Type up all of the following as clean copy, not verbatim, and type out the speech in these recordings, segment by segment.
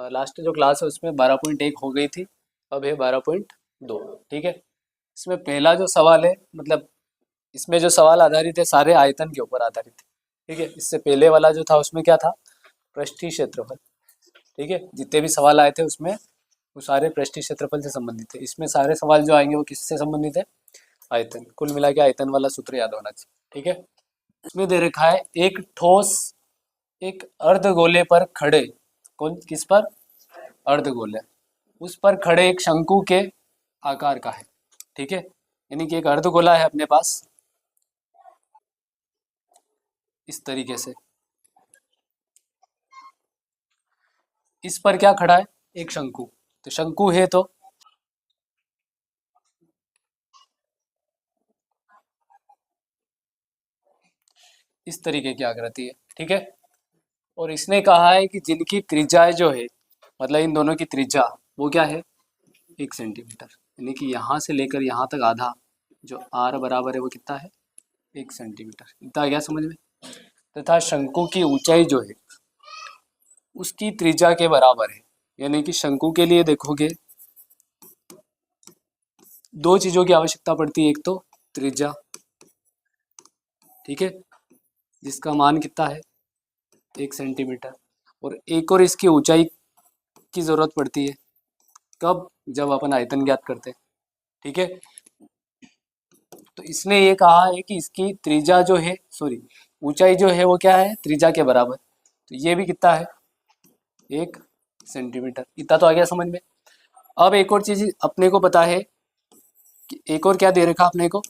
Last जो class है उसमें 12.1 हो गई थी, अब है 12.2। ठीक है, इसमें पहला जो सवाल है, मतलब इसमें जो सवाल आधारित है सारे आयतन के ऊपर आधारित है। ठीक है, इससे पहले वाला जो था उसमें क्या था, पृष्ठीय क्षेत्रफल। ठीक है, जितने भी सवाल आए थे उसमें वो सारे पृष्ठीय क्षेत्रफल से संबंधित है। इसमें सारे सवाल जो आएंगे वो किससे संबंधित है, आयतन। कुल मिला के आयतन वाला सूत्र याद होना चाहिए। ठीक है, इसमें दे रखा है एक ठोस एक अर्धगोले पर खड़े, कौन किस पर, अर्धगोले, उस पर खड़े एक शंकु के आकार का है। ठीक है, यानी कि एक अर्धगोला है अपने पास इस तरीके से, इस पर क्या खड़ा है, एक शंकु। तो शंकु है तो इस तरीके की आकृति है। ठीक है, और इसने कहा है कि जिनकी त्रिज्या जो है, मतलब इन दोनों की त्रिज्या वो क्या है, 1 सेंटीमीटर। यानी कि यहाँ से लेकर यहाँ तक आधा जो आर बराबर है वो कितना है, 1 सेंटीमीटर। इतना आ गया समझ में। तथा शंकु की ऊंचाई जो है उसकी त्रिज्या के बराबर है। यानी कि शंकु के लिए देखोगे दो चीजों की आवश्यकता पड़ती है, एक तो त्रिज्या, ठीक है, जिसका मान कितना है, 1 सेंटीमीटर, और एक और इसकी ऊंचाई की जरूरत पड़ती है। कब, जब अपन आयतन ज्ञात करते हैं। ठीक है, तो इसने ये कहा है कि इसकी त्रिज्या जो है, सॉरी, ऊंचाई जो है वो क्या है, त्रिज्या के बराबर। तो ये भी कितना है, 1 सेंटीमीटर। इतना तो आ गया समझ में। अब एक और चीज अपने को पता है कि एक और क्या दे रखा अपने को,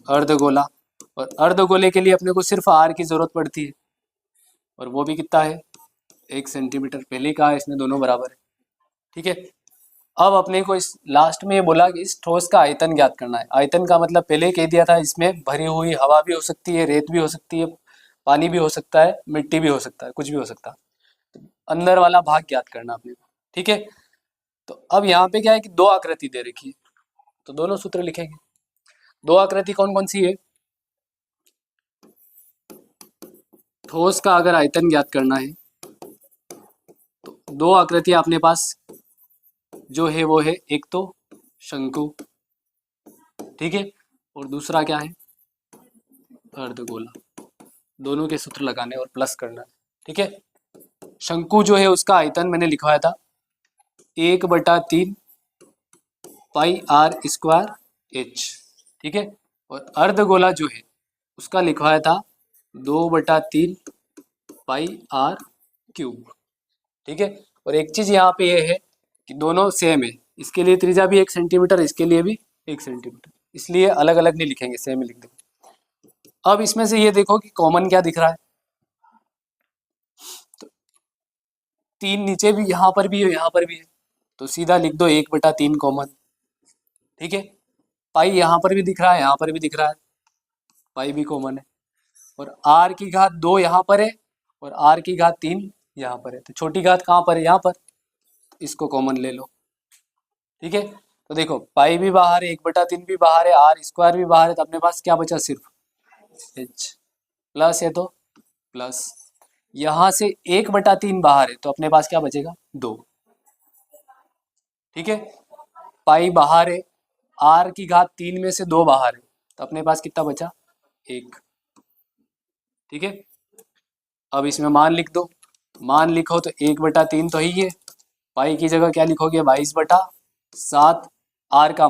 अर्धगोला, और अर्धगोले के लिए अपने को सिर्फ आर की जरूरत पड़ती है, और वो भी कितना है, 1 सेंटीमीटर। पहले कहा है इसने दोनों बराबर है। ठीक है, अब अपने को इस लास्ट में ये बोला कि इस ठोस का आयतन ज्ञात करना है। आयतन का मतलब पहले ही कह दिया था, इसमें भरी हुई हवा भी हो सकती है, रेत भी हो सकती है, पानी भी हो सकता है, मिट्टी भी हो सकता है, कुछ भी हो सकता है। तो अंदर वाला भाग ज्ञात करना अपने को। ठीक है, तो अब यहाँ पे क्या है कि दो आकृति दे रखी है, तो दोनों सूत्र लिखेंगे। दो आकृति कौन कौन सी है, ठोस का अगर आयतन ज्ञात करना है तो दो आकृतियां अपने पास जो है वो है, एक तो शंकु, ठीक है, और दूसरा क्या है, अर्धगोला। दोनों के सूत्र लगाने और प्लस करना। ठीक है, शंकु जो है उसका आयतन मैंने लिखवाया था 1/3 पाई आर स्क्वायर एच। ठीक है, और अर्धगोला जो है उसका लिखवाया था 2/3 पाई आर क्यूब। ठीक है, और एक चीज यहाँ पे ये है कि दोनों सेम है, इसके लिए त्रिज्या भी 1 सेंटीमीटर, इसके लिए भी 1 सेंटीमीटर, इसलिए अलग अलग नहीं लिखेंगे, सेम ही लिख देंगे। अब इसमें से ये देखो कि कॉमन क्या दिख रहा है, तो 3 नीचे भी, यहाँ पर भी है, यहाँ पर भी है, तो सीधा लिख दो 1/3 कॉमन। ठीक है, पाई यहाँ पर भी दिख रहा है, यहाँ पर भी दिख रहा है, पाई भी कॉमन है, और आर की घात 2 यहाँ पर है, और आर की घात 3 यहाँ पर है, तो छोटी घात कहाँ पर है, यहाँ पर, इसको कॉमन ले लो। ठीक है, तो देखो पाई भी बाहर है, 1/3 भी बाहर है, आर स्क्वायर भी बाहर है, तो अपने पास क्या बचा, सिर्फ एच। प्लस है तो प्लस, यहाँ से 1/3 बाहर है तो अपने पास क्या बचेगा, 2। ठीक है, पाई बाहर है, आर की घात 3 में से 2 बाहर है, तो अपने पास कितना बचा, 1। ठीक है, अब इसमें मान लिख दो, मान लिखो तो 1/3 तो ही है, पाई की जगह क्या लिखोगे, 22/7। आर का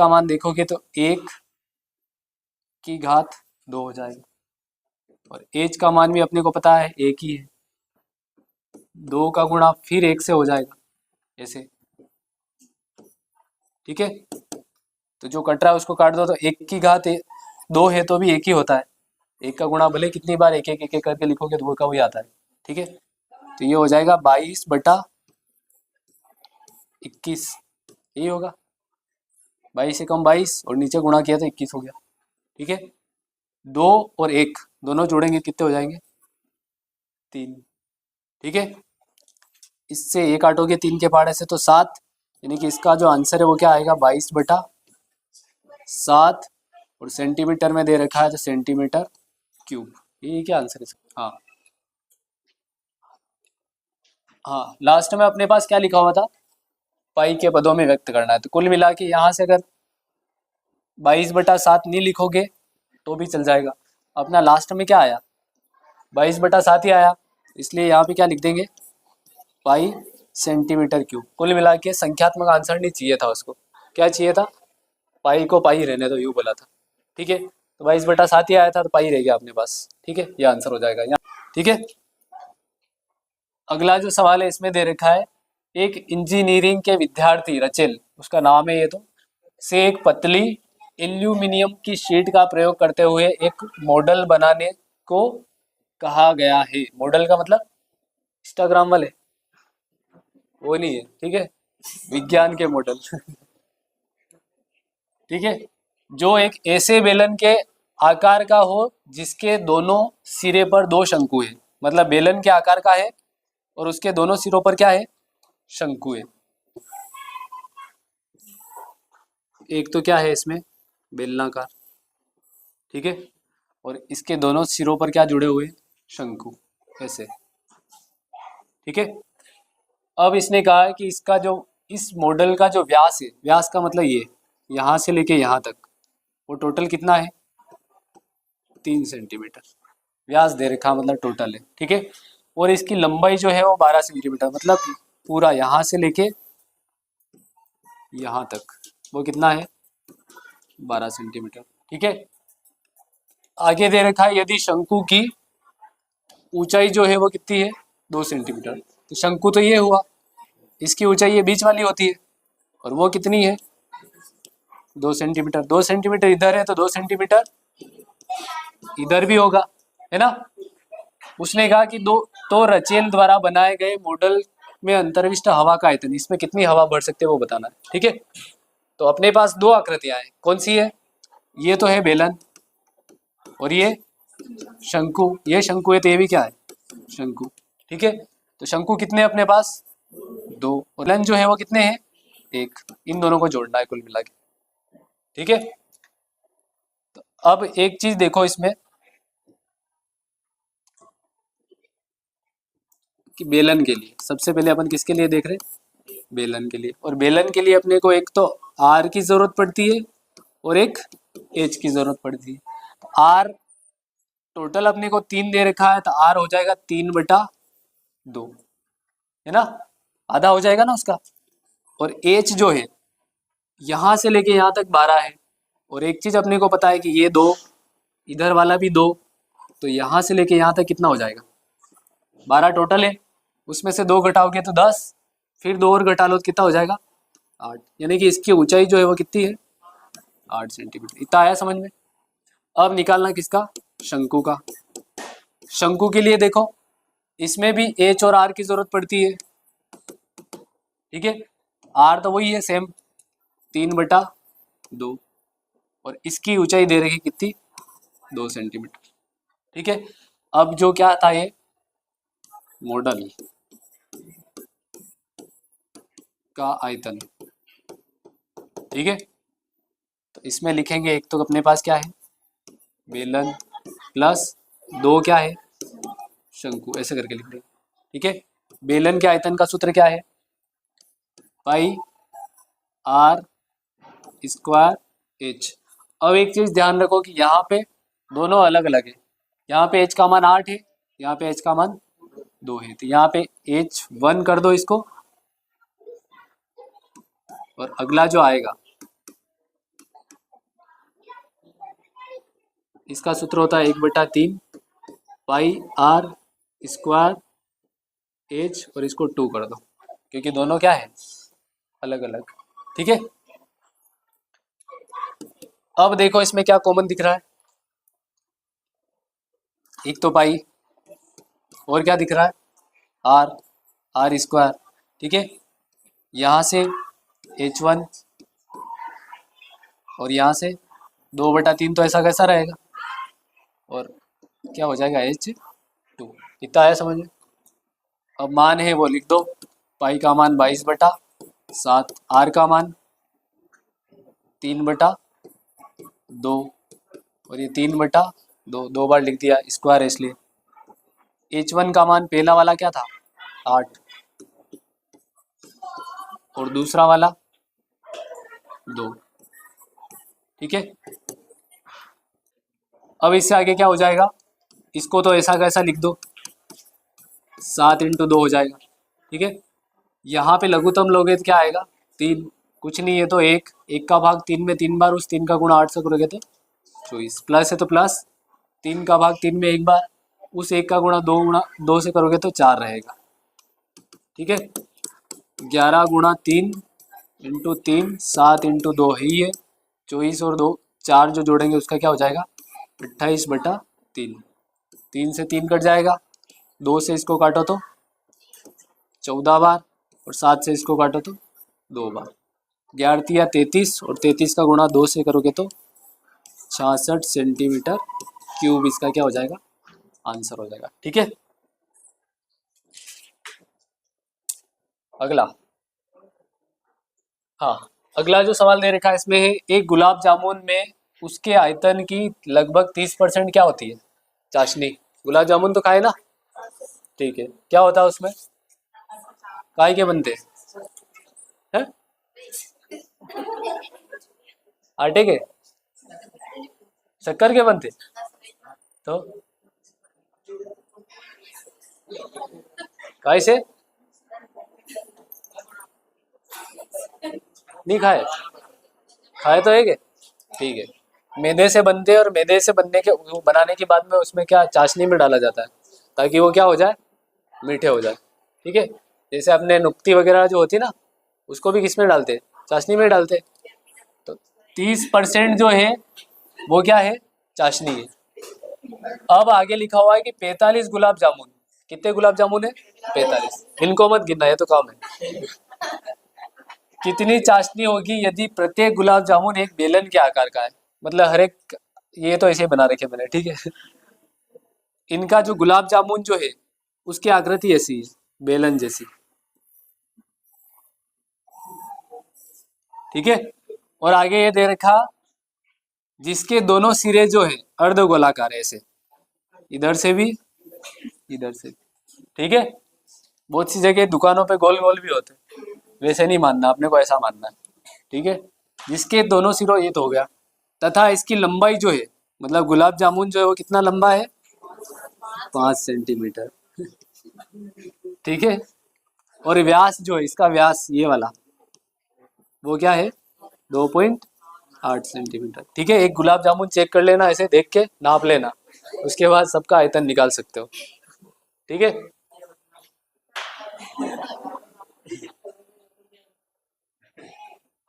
मान देखोगे तो 1 की घात 2 हो जाएगा, और एच का मान भी अपने को पता है 1 ही है, 2 का गुणा फिर 1 से हो जाएगा, ऐसे। ठीक है, तो जो कट रहा है उसको काट दो, तो 1 की घात 2 है तो भी 1 ही होता है, 1 का गुणा भले कितनी बार एक एक एक एक करके लिखोगे तो वो का वही आता है। ठीक है, तो ये हो जाएगा 22/21, यही होगा, 22 से कम 22 और नीचे गुणा किया तो 21 हो गया। ठीक है, 2 और 1 दोनों जोड़ेंगे कितने हो जाएंगे, 3। ठीक है, इससे 1 काटोगे 3 के पहाड़े से तो 7, यानी कि इसका जो आंसर है वो क्या आएगा, 22/7, और सेंटीमीटर में दे रखा है तो सेंटीमीटर क्यूब। ये क्या आंसर है, हाँ। हाँ, लास्ट में अपने पास क्या लिखा हुआ था, पाई के पदों में व्यक्त करना है। तो कुल मिला के यहाँ से अगर 22/7 नहीं लिखोगे तो भी चल जाएगा। अपना लास्ट में क्या आया, 22/7 ही आया, इसलिए यहाँ पे क्या लिख देंगे, पाई सेंटीमीटर क्यूब। कुल मिला के संख्यात्मक आंसर नहीं चाहिए था उसको, क्या चाहिए था, पाई को पाई रहने दो, यूँ बोला था। ठीक है, तो 22/7 ही आया था, तो पाई रह गया अपने पास। ठीक है, ये आंसर हो जाएगा यहाँ। ठीक है, अगला जो सवाल है इसमें दे रखा है, एक इंजीनियरिंग के विद्यार्थी रचेल, उसका नाम है ये तो, से एक पतली एल्यूमिनियम की शीट का प्रयोग करते हुए एक मॉडल बनाने को कहा गया है। मॉडल का मतलब इंस्टाग्राम वाले वो नहीं है, ठीक है, विज्ञान के मॉडल। ठीक है, जो एक ऐसे बेलन के आकार का हो जिसके दोनों सिरे पर दो शंकु है। मतलब बेलन के आकार का है और उसके दोनों सिरों पर क्या है, शंकु है। एक तो क्या है इसमें, बेलनाकार, ठीक है, और इसके दोनों सिरों पर क्या जुड़े हुए, शंकु, ऐसे। ठीक है, अब इसने कहा है कि इसका जो, इस मॉडल का जो व्यास है, व्यास का मतलब ये यहाँ से लेके यहाँ तक, वो टोटल कितना है, 3 सेंटीमीटर व्यास दे रखा, मतलब टोटल है। ठीक है, और इसकी लंबाई जो है वो 12 सेंटीमीटर, मतलब पूरा यहाँ से लेके यहाँ तक वो कितना है, 12 सेंटीमीटर। ठीक है, आगे दे रखा है यदि शंकु की ऊंचाई जो है वो कितनी है, 2 सेंटीमीटर। तो शंकु तो ये हुआ, इसकी ऊंचाई ये बीच वाली होती है, और वो कितनी है, 2 सेंटीमीटर। 2 सेंटीमीटर इधर है तो 2 सेंटीमीटर इधर भी होगा, है ना। उसने कहा कि दो, तो रचेल द्वारा बनाए गए मॉडल में अंतर्विष्ट हवा का आयतन, इसमें कितनी हवा भर सकते हैं वो बताना है। ठीक है, तो अपने पास दो आकृतियां हैं, कौन सी है, ये तो है बेलन और ये शंकु। ये शंकु है तो ये भी क्या है, शंकु। ठीक है, तो शंकु कितने अपने पास, दो, और बेलन जो है वो कितने हैं, एक। इन दोनों को जोड़ना है कुल मिला के। ठीक है, तो अब एक चीज देखो इसमें कि बेलन के लिए सबसे पहले अपन किसके लिए देख रहे हैं, बेलन के लिए। और बेलन के लिए अपने को एक तो आर की जरूरत पड़ती है और एक एच की जरूरत पड़ती है। आर टोटल अपने को 3 दे रखा है, तो आर हो जाएगा 3/2, है ना, आधा हो जाएगा ना उसका। और एच जो है यहां से लेके यहां तक 12 है, और एक चीज अपने को पता है कि ये 2, इधर वाला भी 2, तो यहां से लेके यहां तक कितना हो जाएगा, 12 टोटल है। उसमें से 2 घटाओगे तो 10, फिर 2 और घटा लो तो कितना हो जाएगा, 8। यानी कि इसकी ऊंचाई जो है वो कितनी है, 8 सेंटीमीटर। इतना आया समझ में। अब निकालना किसका, शंकु का। शंकु के लिए देखो, इसमें भी एच और आर की जरूरत पड़ती है। ठीक है, आर तो वही है सेम, 3/2, और इसकी ऊंचाई दे रखी कितनी, 2 सेंटीमीटर। ठीक है, अब जो क्या था ये मॉडल का आयतन, ठीक है, तो इसमें लिखेंगे एक तो अपने पास क्या है, बेलन प्लस 2 क्या है, शंकु, ऐसे करके लिख देंगे। ठीक है, बेलन के आयतन का सूत्र क्या है, पाई आर स्क्वायर एच। अब एक चीज ध्यान रखो कि यहाँ पे दोनों अलग अलग है, यहाँ पे एच का मान 8 है, यहाँ पे एच का मान 2 है, तो यहाँ पे H1 कर दो इसको, और अगला जो आएगा इसका सूत्र होता है 1/3 पाई आर स्क्वायर एच, और इसको 2 कर दो, क्योंकि दोनों क्या है, अलग अलग। ठीक है, अब देखो इसमें क्या कॉमन दिख रहा है, एक तो पाई, और क्या दिख रहा है, आर, आर स्क्वायर। ठीक है, यहाँ से H1 और यहाँ से 2/3, तो ऐसा कैसा रहेगा, और क्या हो जाएगा, H2। इतना आया समझ में। अब मान है वो लिख दो, पाई का मान 22/7, आर का मान 3/2, और ये 3/2, 2 बार लिख दिया, स्क्वायर है इसलिए। H1 का मान पहला वाला क्या था, 8, और दूसरा वाला 2। ठीक है, अब इससे आगे क्या हो जाएगा, इसको तो ऐसा कैसा लिख दो, 7 × 2 हो जाएगा। ठीक है, यहाँ पे लघुत्तम लोगे तो क्या आएगा, 3, कुछ नहीं है तो 1, 1 का भाग 3 में 3 बार, उस 3 का गुणा 8 से करोगे तो 24, प्लस है तो प्लस, 3 का भाग 3 में 1 बार, उस 1 का गुणा 2 से करोगे तो 4 रहेगा। ठीक है, 11 × 3 × 3 7 × 2 ही है 24, और 2 4 जो जोड़ेंगे उसका क्या हो जाएगा, 28/3। 3 से 3 कट जाएगा, 2 से इसको काटो तो 14 बार, और 7 से इसको काटो तो 2 बार। 11 या 33, और 33 का गुणा 2 से करोगे तो 66 सेंटीमीटर क्यूब इसका क्या हो जाएगा, आंसर हो जाएगा। ठीक है, अगला, हाँ, अगला जो सवाल दे रखा है इसमें है, एक गुलाब जामुन में उसके आयतन की लगभग 30% क्या होती है, चाशनी। गुलाब जामुन तो खाए ना, ठीक है, क्या होता है उसमें, काय के बनते हैं, आटे के, शक्कर के बनते, तो काय से नहीं खाए, खाए तो है क्या, ठीक है, मैदे से बनते हैं, और मैदे से बनने के वो बनाने के बाद में उसमें क्या चाशनी में डाला जाता है ताकि वो क्या हो जाए, मीठे हो जाए। ठीक है, जैसे अपने नुक्ती वगैरह जो होती है ना, उसको भी किस में डालते हैं, चाशनी में डालते हैं। तो 30% जो है वो क्या है, चाशनी है। अब आगे लिखा हुआ है कि 45 गुलाब जामुन, कितने गुलाब जामुन है, 45, इनको मत गिनना, ये तो काम है। कितनी चाशनी होगी यदि प्रत्येक गुलाब जामुन एक बेलन के आकार का है, मतलब हर एक, ये तो ऐसे बना रखे मैंने। ठीक है, इनका जो गुलाब जामुन जो है उसकी आकृति ऐसी है, बेलन जैसी। ठीक है, और आगे ये दे रखा, जिसके दोनों सिरे जो है अर्धगोलाकार है, ऐसे इधर से भी इधर से भी। ठीक है, बहुत सी जगह दुकानों पे गोल गोल भी होते, वैसे नहीं मानना, अपने को ऐसा मानना है। ठीक है, जिसके दोनों सिरों, ये तो हो गया, तथा इसकी लंबाई जो है, मतलब गुलाब जामुन जो है वो कितना लंबा है, 5 सेंटीमीटर। ठीक है, और व्यास जो है, इसका व्यास ये वाला, वो क्या है, 2.8 सेंटीमीटर। ठीक है, एक गुलाब जामुन चेक कर लेना, ऐसे देख के नाप लेना, उसके बाद सबका आयतन निकाल सकते हो। ठीक है,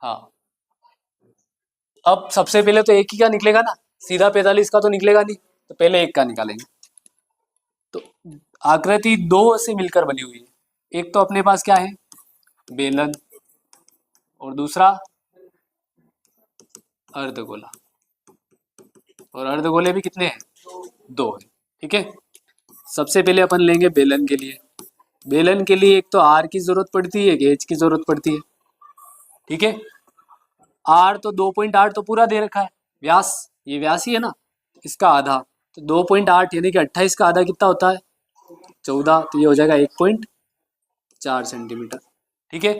हाँ, अब सबसे पहले तो एक ही का निकलेगा ना, सीधा 45 का तो निकलेगा नहीं, तो पहले एक का निकालेंगे। तो आकृति दो से मिलकर बनी हुई है, एक तो अपने पास क्या है, बेलन, और दूसरा अर्धगोला, और अर्धगोले भी कितने हैं, 2 है। ठीक है, सबसे पहले अपन लेंगे बेलन के लिए। बेलन के लिए एक तो आर की जरूरत पड़ती है, एक एच की जरूरत पड़ती है। ठीक है, आर तो 2.8 तो पूरा दे रखा है, व्यास, ये व्यास ही है ना, इसका आधा, तो 2.8 यानी कि 28 का आधा कितना होता है, 14, तो ये हो जाएगा 1.4 सेंटीमीटर। ठीक है,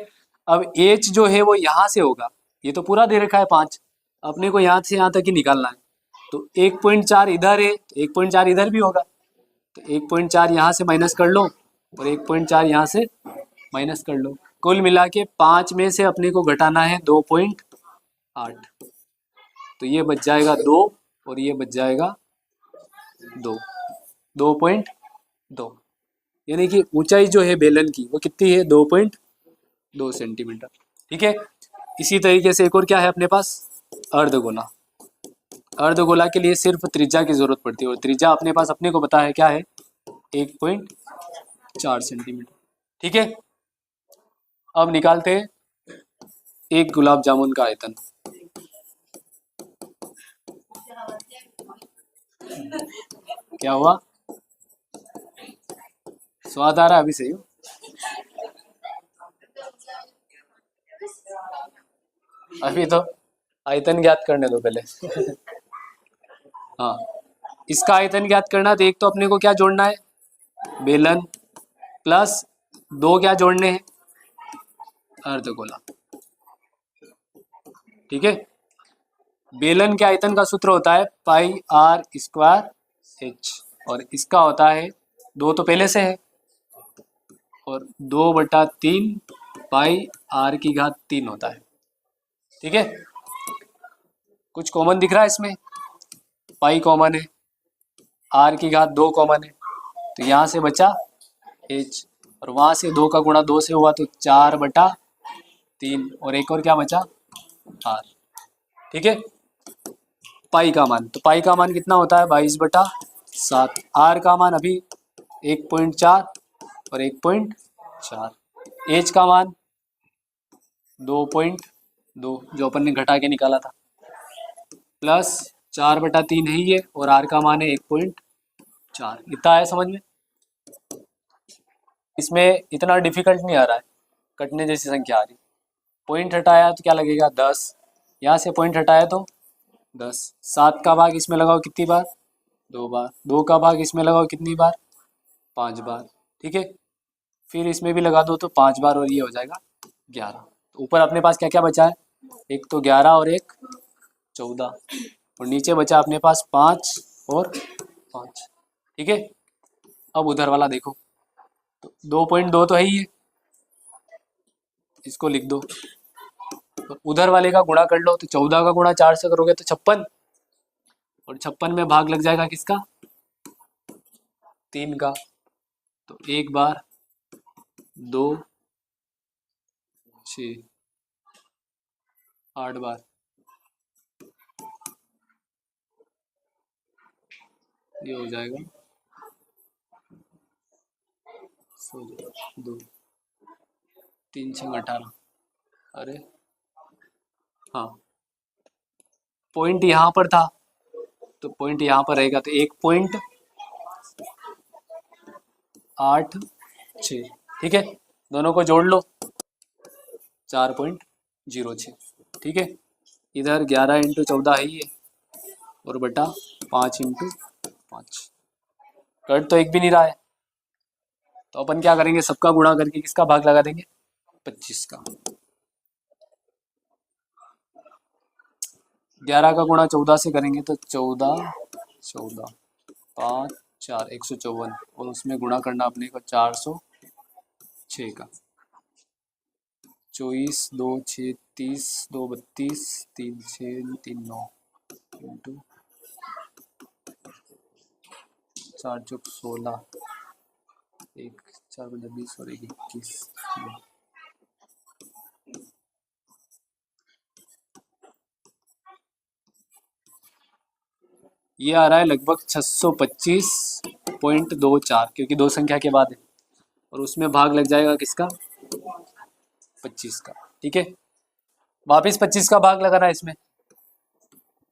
अब एच जो है वो यहाँ से होगा, ये तो पूरा दे रखा है 5, अपने को यहाँ से यहाँ तक ही निकालना है, तो 1.4 इधर है, तो 1.4 इधर भी होगा, तो 1.4 यहाँ से माइनस कर लो, और 1.4 यहाँ से माइनस कर लो, कुल मिला के 5 में से अपने को घटाना है 2.8, तो ये बच जाएगा 2, और ये बच जाएगा 2, 2.2, यानी कि ऊंचाई जो है बेलन की वो कितनी है, 2.2 सेंटीमीटर। ठीक है, इसी तरीके से एक और क्या है अपने पास, अर्धगोला। अर्धगोला के लिए सिर्फ त्रिज्या की जरूरत पड़ती है, और त्रिज्या अपने पास अपने को पता है क्या है, 1.4 सेंटीमीटर। ठीक है, अब निकालते हैं एक गुलाब जामुन का आयतन। क्या हुआ, स्वाद आ रहा है अभी से ही, अभी तो आयतन ज्ञात करने दो पहले। हाँ, इसका आयतन ज्ञात करना, तो एक तो अपने को क्या जोड़ना है, बेलन, प्लस 2 क्या जोड़ने हैं, अर्धगोला। ठीक है। बेलन के आयतन का सूत्र होता है पाई आर स्क्वायर एच, और इसका होता है 2 तो पहले से है, और 2/3 पाई आर की घात 3 होता है। ठीक है। कुछ कॉमन दिख रहा है इसमें, पाई कॉमन है, आर की घात 2 कॉमन है, तो यहाँ से बचा एच, और वहाँ से 2 का गुणा 2 से हुआ तो 4/3, और एक और क्या बचा आर। ठीक है। पाई का मान, तो पाई का मान कितना होता है 22/7। आर का मान अभी 1.4 और 1.4। एच का मान 2.2 जो अपन ने घटा के निकाला था, प्लस 4/3 है ये, और आर का मान है 1.4। इतना है समझ में। इसमें इतना डिफिकल्ट नहीं आ रहा है, कटने जैसी संख्या आ रही। पॉइंट हटाया तो क्या लगेगा 10, यहाँ से पॉइंट हटाया तो 10। 7 का भाग इसमें लगाओ कितनी बार 2 बार, 2 का भाग इसमें लगाओ कितनी बार 5 बार। ठीक है। फिर इसमें भी लगा दो तो 5 बार, और ये हो जाएगा 11। तो ऊपर अपने पास क्या क्या बचा है, एक तो 11 और एक 14, और नीचे बचा अपने पास 5 और 5। ठीक है। अब उधर वाला देखो, तो 2.2 तो है ही है, इसको लिख दो। तो उधर वाले का गुणा कर लो, तो 14 का गुणा 4 से करोगे तो 56, और 56 में भाग लग जाएगा किसका 3 का। तो 1 बार 2 6 8 बार, ये हो जाएगा 2 3 6 18। अरे हाँ, पॉइंट यहाँ पर था तो पॉइंट यहाँ पर रहेगा, तो 1.86। ठीक है। दोनों को जोड़ लो 4.06। ठीक है। इधर 11 × 14 है ये, और बटा 5 × 5। कट तो एक भी नहीं रहा है, तो अपन क्या करेंगे, सबका गुणा करके किसका भाग लगा देंगे 25 का। 11 का गुणा 14 से करेंगे तो 14 14 5 4 154, और उसमें गुणा करना अपने को 406 का। 24 2 6 30 2 32 3 6 3 9 इंटू 4 चौक 16, 1 4 20 और 1 21। ये आ रहा है लगभग 625.24, क्योंकि दो संख्या के बाद है, और उसमें भाग लग जाएगा किसका 25 का। ठीक है। वापिस 25 का भाग लगाना है इसमें।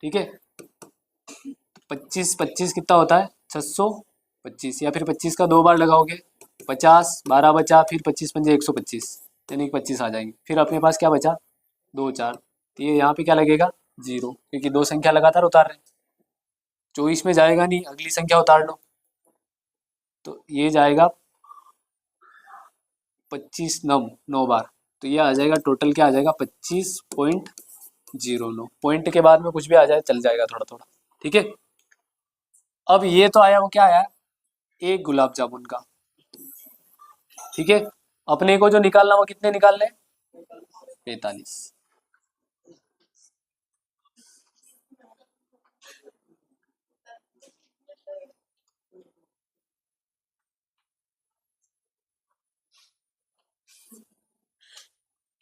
ठीक है। 25 25 कितना होता है 625, या फिर 25 का 2 बार लगाओगे 50, 12 बचा, फिर 25 पंजे 125, यानी कि 25 आ जाएंगे। फिर अपने पास क्या बचा 2 4, तो ये यहाँ पे क्या लगेगा 0, क्योंकि दो संख्या लगातार उतार रहे हैं। 24 में जाएगा नहीं, अगली संख्या उतार लो, तो ये जाएगा 25 9 बार, तो ये आ जाएगा टोटल क्या आ जाएगा 25.09। पॉइंट के बाद में कुछ भी आ जाए चल जाएगा थोड़ा थोड़ा। ठीक है। अब ये तो आया, वो क्या आया एक गुलाब जामुन का। ठीक है। अपने को जो निकालना वो कितने निकालने 45।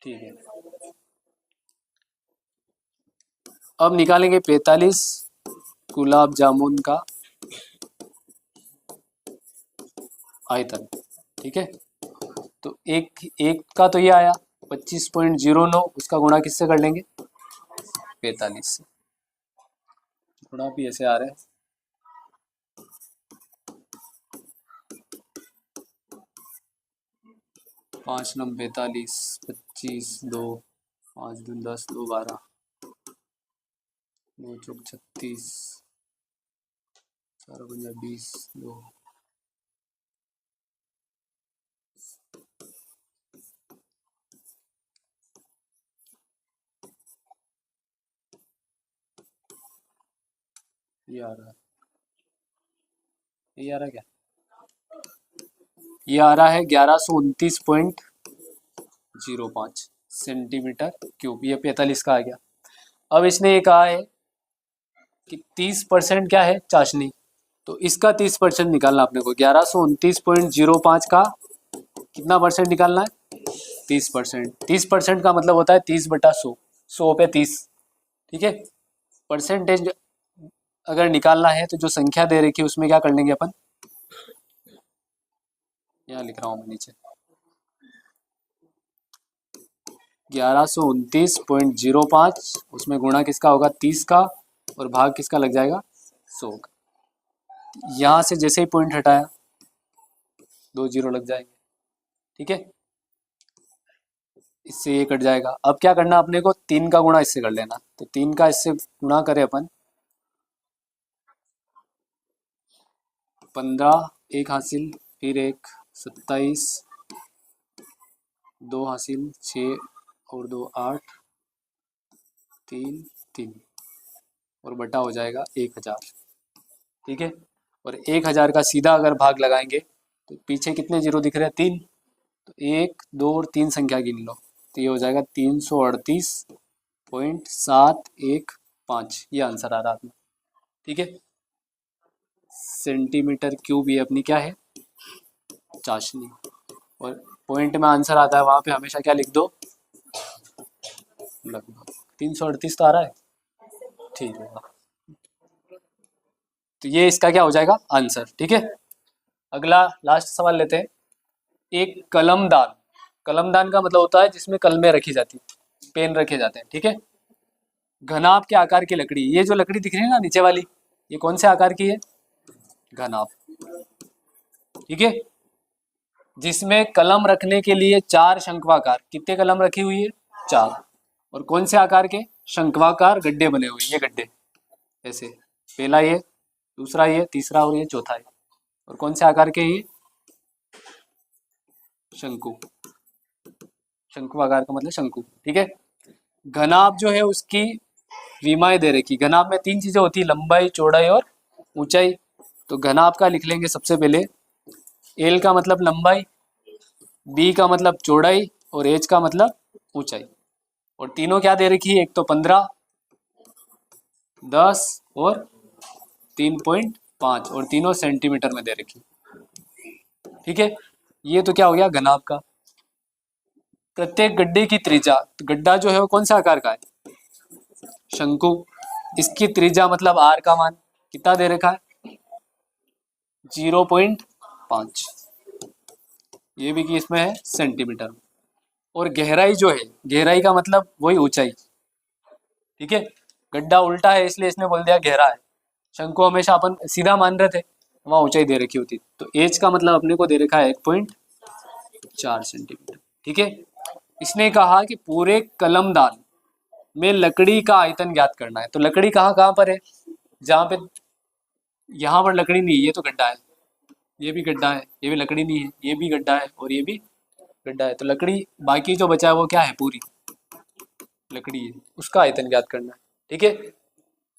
ठीक है। अब निकालेंगे 45 गुलाब जामुन का आयतन। ठीक है। तो एक एक का तो ये आया 25.09, उसका गुणा किससे कर लेंगे 45 से। गुणा भी ऐसे आ रहे हैं, 5 9 45, 25 2 5 2 10 2 12 2 चौक 36 4 20 2। ये आ रहा है, ये आ रहा है क्या, ये आ रहा है 1129.05 सेंटीमीटर क्यूब, ये 45 का आ गया। अब इसने ये कहा है कि 30% क्या है चाशनी, तो इसका 30% निकालना अपने को। 1129.05 का कितना परसेंट निकालना है, 30%। 30% का मतलब होता है 30/100, 100 पे 30, ठीक है। परसेंटेज अगर निकालना है तो जो संख्या दे रखी है उसमें क्या कर लेंगे अपन, यहाँ लिख रहा हूँ मैं नीचे, 1129.05, उसमें गुणा किसका होगा 30 का, और भाग किसका लग जाएगा 100 का। यहाँ से जैसे ही पॉइंट हटाया 2 जीरो लग जाएंगे, ठीक है। इससे ये कट जाएगा। अब क्या करना अपने को, 3 का गुणा इससे कर लेना, तो 3 का इससे गुणा करें अपन, 15 एक हासिल, फिर एक 27, 2 हासिल 6 और 2 8, 3 3 और बटा हो जाएगा 1000, ठीक है। और 1000 का सीधा अगर भाग लगाएंगे तो पीछे कितने जीरो दिख रहे हैं, 3, तो 1 2 और 3 संख्या गिन लो, तो ये हो जाएगा 338.715, ये आंसर आ रहा है, ठीक है। सेंटीमीटर क्यूब ये अपनी क्या है चाशनी, और पॉइंट में आंसर आता है वहां पे हमेशा क्या लिख दो, लगभग 338 तो आ रहा है, ठीक है। तो ये इसका क्या हो जाएगा आंसर, ठीक है। अगला लास्ट सवाल लेते हैं। एक कलमदान, कलमदान का मतलब होता है जिसमें कलमें रखी जाती है, पेन रखे जाते हैं, ठीक है। घनाभ के आकार की लकड़ी, ये जो लकड़ी दिख रही है ना नीचे वाली, ये कौन से आकार की है, घनाभ, ठीक है। जिसमें कलम रखने के लिए 4 शंक्वाकार, कितने कलम रखी हुई है 4, और कौन से आकार के, शंक्वाकार गड्ढे बने हुए, ये गड्ढे ऐसे, पहला ये, दूसरा ये, तीसरा और ये चौथा है, और कौन से आकार के ये शंकु, शंकु आकार का मतलब शंकु, ठीक है। घनाभ जो है उसकी विमाएं दे रखी, घनाभ में 3 चीजें होती है, लंबाई चौड़ाई और ऊंचाई। तो घनाभ का लिख लेंगे सबसे पहले, एल का मतलब लंबाई, बी का मतलब चौड़ाई, और एच का मतलब ऊंचाई। और तीनों क्या दे रखी है, एक तो 15, 10 और 3.5, और तीनों सेंटीमीटर में दे रखी, ठीक है। ये तो क्या हो गया घनाभ का। प्रत्येक गड्ढे की त्रिज्या, तो गड्ढा जो है वो कौन सा आकार का है, शंकु, इसकी त्रिज्या मतलब आर का मान कितना दे रखा है 0.5, ये भी कि इसमें है सेंटीमीटर। और गहराई जो है, गहराई का मतलब वही ऊंचाई, ठीक है। गड्ढा उल्टा है इसलिए इसने बोल दिया गहरा है, शंकु हमेशा अपन सीधा मान रहे थे, वहां ऊंचाई दे रखी होती, तो एच का मतलब अपने को दे रखा है 1.4 सेंटीमीटर, ठीक है। इसने कहा कि पूरे कलमदान में लकड़ी का आयतन ज्ञात करना है। तो लकड़ी कहाँ कहाँ पर है, जहाँ पे यहाँ पर लकड़ी नहीं है, ये तो गड्ढा है, ये भी गड्ढा है, ये भी लकड़ी नहीं है, ये भी गड्ढा है और ये भी गड्ढा है, तो लकड़ी बाकी जो बचा है वो क्या है, पूरी लकड़ी है, उसका आयतन ज्ञात करना है, ठीक है।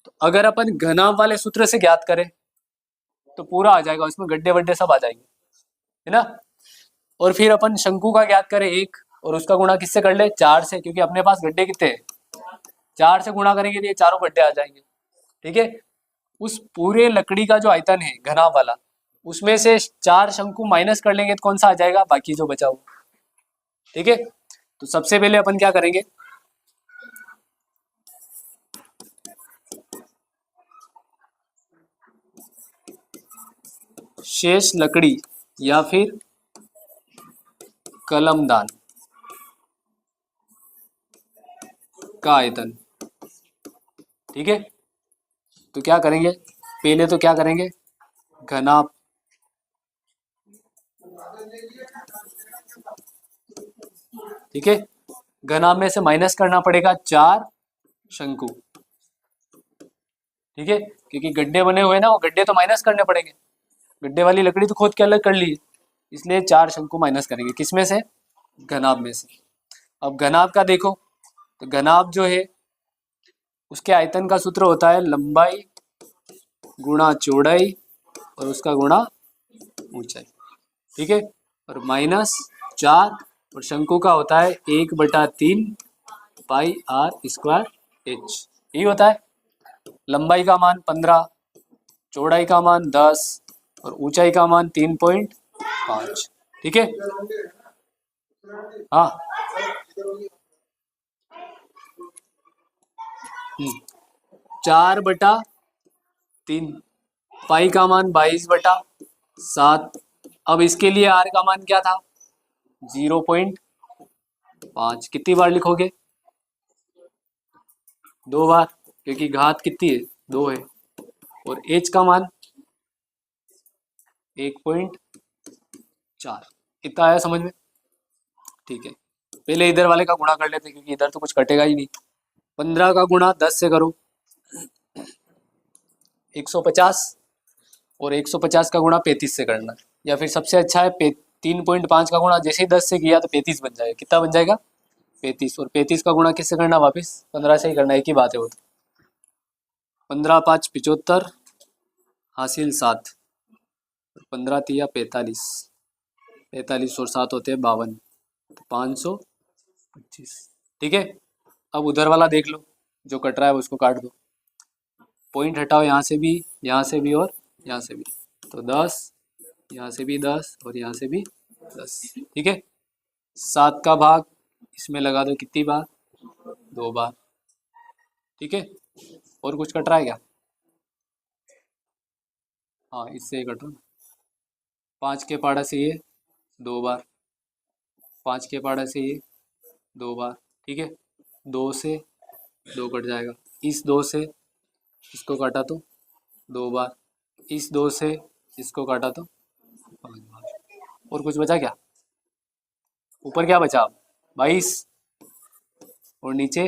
तो अगर अपन घनाभ वाले सूत्र से ज्ञात करें तो पूरा आ जाएगा, उसमें गड्ढे वड्ढे सब आ जाएंगे, है ना। और फिर अपन शंकु का ज्ञात करें 1, और उसका गुणा किससे कर ले 4 से, क्योंकि अपने पास गड्ढे कितने हैं, 4 से गुणा करेंगे तो ये चारों गड्ढे आ जाएंगे, ठीक है। उस पूरे लकड़ी का जो आयतन है घनाभ वाला, उसमें से 4 शंकु माइनस कर लेंगे तो कौन सा आ जाएगा, बाकी जो बचा हुआ, ठीक है। तो सबसे पहले अपन क्या करेंगे, शेष लकड़ी या फिर कलमदान का आयतन, ठीक है। तो क्या करेंगे, पहले तो क्या करेंगे, घनाभ, ठीक है। घनाभ में से माइनस करना पड़ेगा 4 शंकु, ठीक है, क्योंकि गड्ढे बने हुए ना, वो गड्ढे तो माइनस करने पड़ेंगे, गड्ढे वाली लकड़ी तो खोद के अलग कर ली, इसलिए 4 शंकु माइनस करेंगे, किसमें से, घनाभ में से। अब घनाभ का देखो, तो घनाभ जो है उसके आयतन का सूत्र होता है लंबाई गुणा चौड़ाई और उसका गुणा ऊंचाई, ठीक है। और माइनस 4 और शंकु का होता है 1/3 पाई आर स्क्वायर एच, यही होता है। लंबाई का मान 15, चौड़ाई का मान 10 और ऊंचाई का मान 3.5, ठीक है। हाँ 4/3, पाई का मान 22/7। अब इसके लिए आर का मान क्या था, 0.5। कितनी बार लिखोगे, 2 बार, क्योंकि घात कितनी है, 2 है। और एच का मान 1.4। इतना आया समझ में, ठीक है। पहले इधर वाले का गुणा कर लेते क्योंकि इधर तो कुछ कटेगा ही नहीं। 15 का गुणा 10 से करो 150, और 150 का गुणा 35 से करना, या फिर सबसे अच्छा है 3.5 का गुणा जैसे ही 10 से किया तो 35 बन जाएगा। कितना बन जाएगा, 35। और 35 का गुणा किससे करना, वापस 15 से ही करना, एक ही बात है वो तो। 15 5 75 हासिल 7, 15 तिया 45, 45 और 7 होते हैं 52, तो 525, ठीक है। अब उधर वाला देख लो, जो कट रहा है उसको काट दो, पॉइंट हटाओ यहाँ से भी, यहाँ से भी और यहाँ से भी, तो 10, यहाँ से भी 10 और यहाँ से भी 10, ठीक है। 7 का भाग इसमें लगा दो, कितनी बार, 2 बार, ठीक है। और कुछ कट रहा है क्या, हाँ इससे ही कट रहा है। 5 के पाड़ा से ये 2 बार, 5 के पाड़ा से ये 2 बार, ठीक है। 2 से 2 कट जाएगा, इस 2 से इसको काटा तो 2 बार, इस 2 से इसको काटा तो 5 बार। और कुछ बचा क्या, ऊपर क्या बचा, 22, और नीचे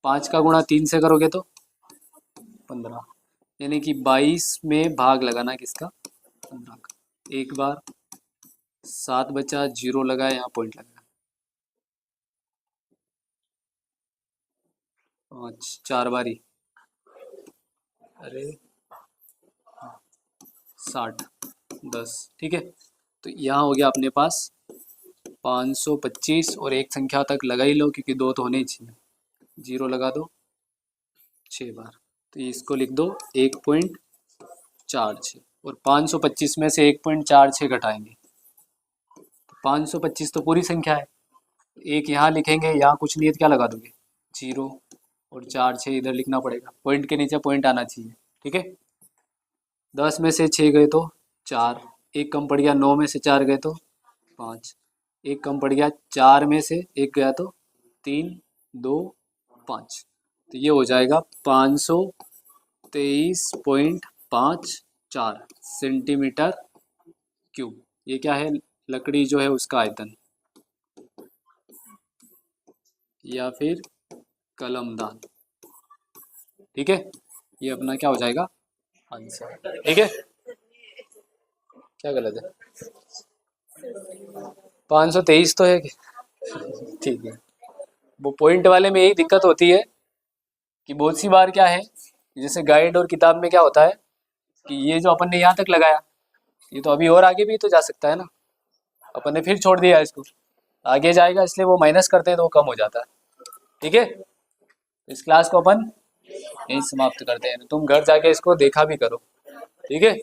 5 का गुणा 3 से करोगे तो 15, यानी कि 22 में भाग लगाना किसका, 15 का। एक बार, 7 बचा, 0 लगा, यहाँ पॉइंट लगा, 5 4 बारी, अरे 60 10, ठीक है। तो यहाँ हो गया अपने पास 525, और एक संख्या तक लगा ही लो क्योंकि 2 तो होने ही चाहिए, 0 लगा दो 6 बार, तो इसको लिख दो 1.46। और 525 में से 1.46 घटाएंगे तो 525 तो पूरी संख्या है। एक यहाँ लिखेंगे, यहाँ कुछ नहीं है तो क्या लगा दोगे, 0, और 4 6 इधर लिखना पड़ेगा, पॉइंट के नीचे पॉइंट आना चाहिए, ठीक है। 10 में से 6 गए तो 4, एक कम पड़ गया, 9 में से 4 गए तो 5, एक कम पड़ गया, 4 में से 1 गया तो 3 2 5, तो ये हो जाएगा 523.54 सेंटीमीटर क्यूब। ये क्या है, लकड़ी जो है उसका आयतन, या फिर कलमदान, ठीक है। ये अपना क्या हो जाएगा, आंसर, ठीक है। क्या गलत है, 523 तो है, ठीक है। वो पॉइंट वाले में यही दिक्कत होती है कि बहुत सी बार क्या है, जैसे गाइड और किताब में क्या होता है कि ये जो अपन ने यहाँ तक लगाया, ये तो अभी और आगे भी तो जा सकता है ना, अपन ने फिर छोड़ दिया इसको, आगे जाएगा, इसलिए वो माइनस करते हैं तो वो कम हो जाता है, ठीक है। इस क्लास को अपन यहीं समाप्त करते हैं, तुम घर जाके इसको देखा भी करो, ठीक है।